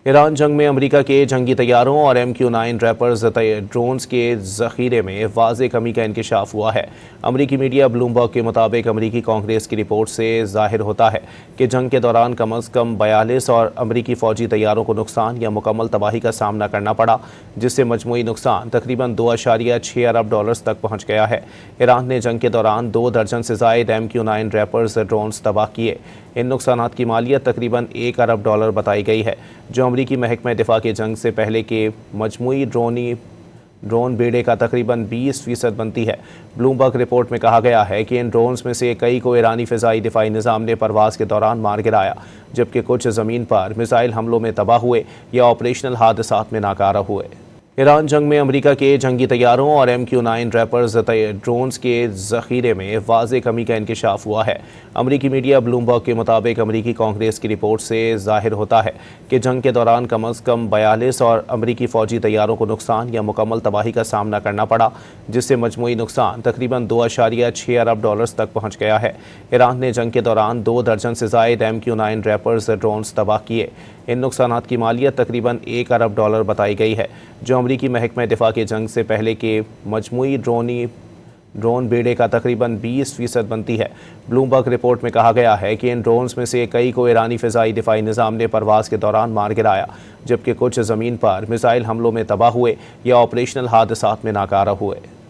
Iran जंग में America के जंगी तैयारों और MQ-9 रैपर्स ड्रोन्स के जखीरे में वाज़ेह कमी का इंकशाफ हुआ है। अमेरिकी मीडिया ब्लूमबर्ग के मुताबिक अमेरिकी कांग्रेस की रिपोर्ट से जाहिर होता है कि जंग के दौरान कम अज़ कम 42 और अमेरिकी फ़ौजी तैयारों को नुकसान या मुकम्मल तबाही का सामना करना पड़ा, जिससे मजमूई नुकसान तकरीबन 2.6 अरब डॉलर्स तक पहुँच गया है। ईरान ने जंग के दौरान 2 दर्जन से ज़ायद MQ-9 रैपर्स ड्रोन्स तबाह किए। इन नुकसानात की मालियत तकरीबन 1 अरब डॉलर बताई गई है, जो अमरीकी महकमा दिफा के जंग से पहले के मजमूई ड्रोन बेड़े का तकरीबन 20% बनती है। ब्लूमबर्ग रिपोर्ट में कहा गया है कि इन ड्रोन्स में से कई को ईरानी फ़िज़ाई दिफाई निज़ाम ने परवाज़ के दौरान मार गिराया, जबकि कुछ ज़मीन पर मिसाइल हमलों में तबाह हुए या ऑपरेशनल हादसात में नाकारा हुए। ईरान जंग में अमेरिका के जंगी तैयारों और MQ-9 रैपर्स ड्रोन्स के जखीरे में वाज़ेह कमी का इंकशाफ हुआ है। अमेरिकी मीडिया ब्लूमबर्ग के मुताबिक अमेरिकी कांग्रेस की रिपोर्ट से जाहिर होता है कि जंग के दौरान कम अज़ कम 42 और अमेरिकी फ़ौजी तैयारों को नुकसान या मुकम्मल तबाही का सामना करना पड़ा, जिससे मजमूई नुकसान तकरीबन 2.6 अरब डॉलर्स तक पहुँच गया है। ईरान ने जंग के दौरान 2 दर्जन से ज़ायद MQ-9 रैपर्स ड्रोन्स तबाह किए। इन नुकसानात की मालियत तकरीबन 1 अरब डॉलर बताई गई है, जो अमरीकी महकमा दिफा के जंग से पहले के मजमूई ड्रोन बेड़े का तकरीबन 20% बनती है। ब्लूमबर्ग रिपोर्ट में कहा गया है कि इन ड्रोन्स में से कई को ईरानी फ़िज़ाई दिफाई निज़ाम ने परवाज़ के दौरान मार गिराया, जबकि कुछ ज़मीन पर मिसाइल हमलों में तबाह हुए या ऑपरेशनल हादसात में नाकारा हुए।